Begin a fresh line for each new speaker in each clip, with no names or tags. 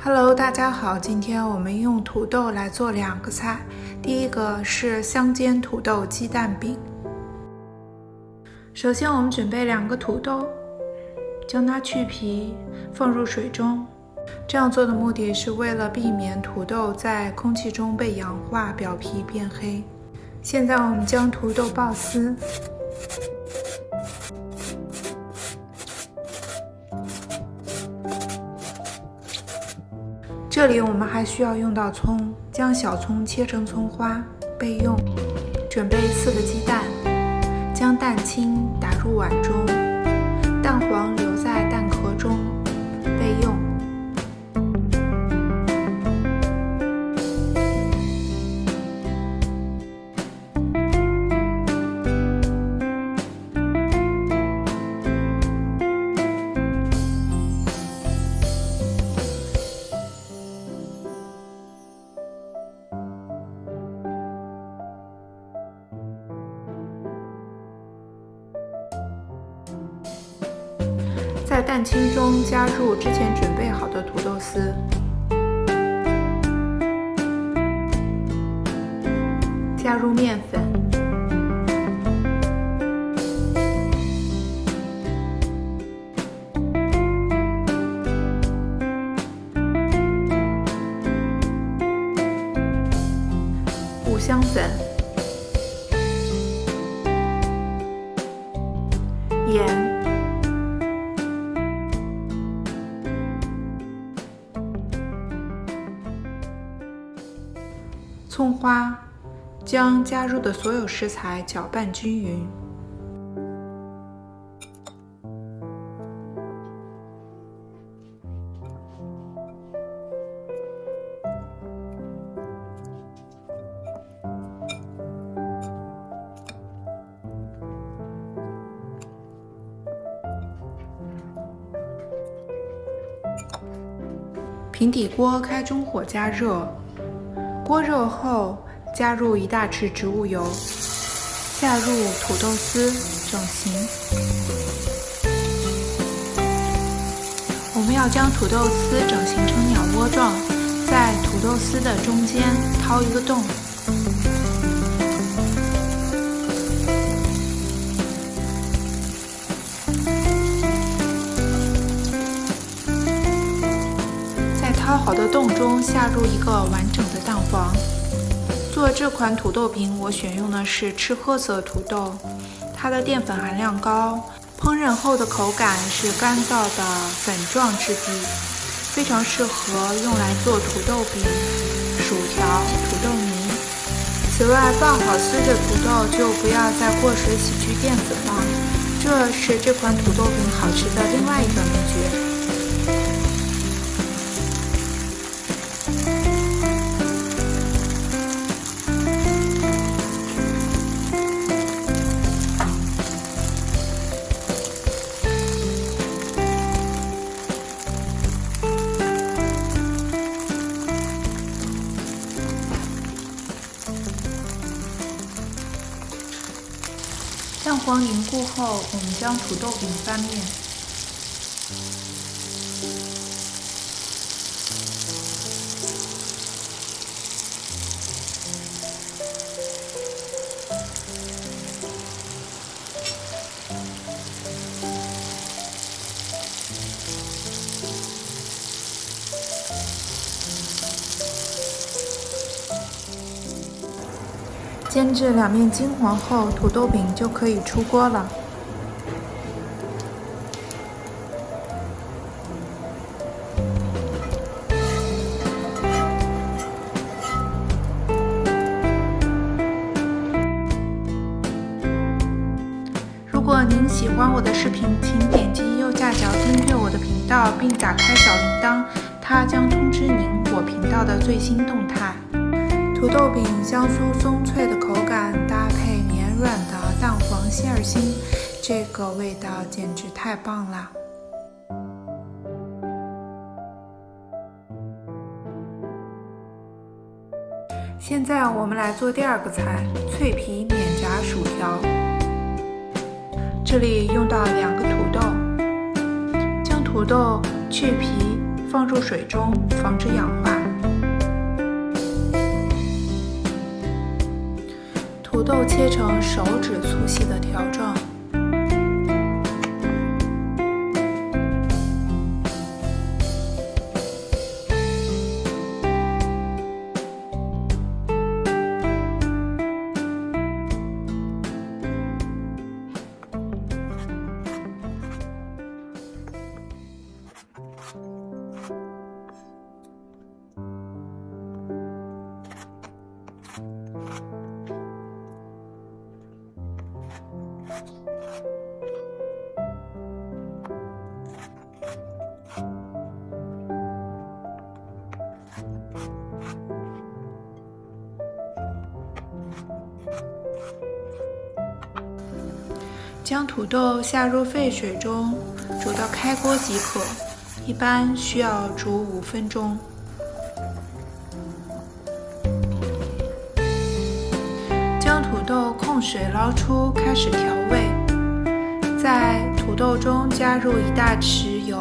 Hello， 大家好，今天我们用土豆来做2个菜。第一个是香煎土豆鸡蛋饼。首先我们准备2个土豆，将它去皮，放入水中。这样做的目的是为了避免土豆在空气中被氧化，表皮变黑。现在我们将土豆刨丝。这里我们还需要用到葱，将小葱切成葱花备用。准备4个鸡蛋，将蛋清打入碗中，蛋黄留在蛋壳中备用。在蛋清中加入之前准备好的土豆丝，加入面粉，五香粉，盐。葱花，将加入的所有食材搅拌均匀。平底锅开中火加热。锅热后，加入1大匙植物油，下入土豆丝整形。我们要将土豆丝整形成鸟窝状，在土豆丝的中间掏一个洞。在掏好的洞中下入一个完整的蛋黄。做这款土豆饼，我选用的是赤褐色土豆，它的淀粉含量高，烹饪后的口感是干燥的粉状质地，非常适合用来做土豆饼、薯条、土豆泥。此外，刨好丝的土豆就不要再过水洗去淀粉了，这是这款土豆饼好吃的另外一个秘诀。蛋黄凝固后，我们将土豆饼翻面。煎至2面金黄后，土豆饼就可以出锅了。如果您喜欢我的视频，请点击右下角订阅我的频道，并打开小铃铛，它将通知您我频道的最新动态。土豆饼香酥松脆的口感，搭配绵软的蛋黄馅心，这个味道简直太棒了！现在我们来做第2个菜，脆皮免炸薯条。这里用到2个土豆，将土豆去皮放入水中，防止氧化。土豆切成手指粗细的条状。将土豆下入沸水中，煮到开锅即可，一般需要煮5分钟。将土豆控水捞出，开始调味。在土豆中加入1大匙油，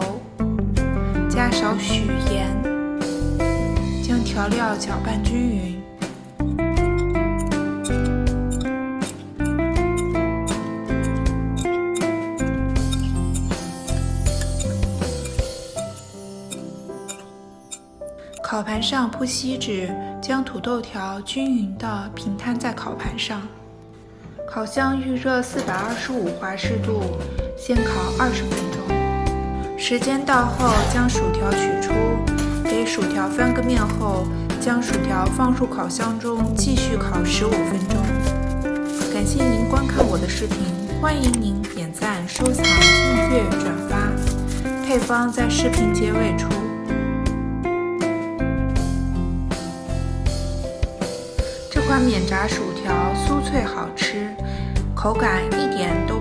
加少许盐，将调料搅拌均匀。烤盘上铺锡纸，将土豆条均匀地平摊在烤盘上。烤箱预热425华氏度，先烤20分钟。时间到后，将薯条取出，给薯条翻个面后，将薯条放入烤箱中，继续烤15分钟。感谢您观看我的视频，欢迎您点赞、收藏、订阅、转发。配方在视频结尾处。这款免炸薯条酥脆好吃，口感一点都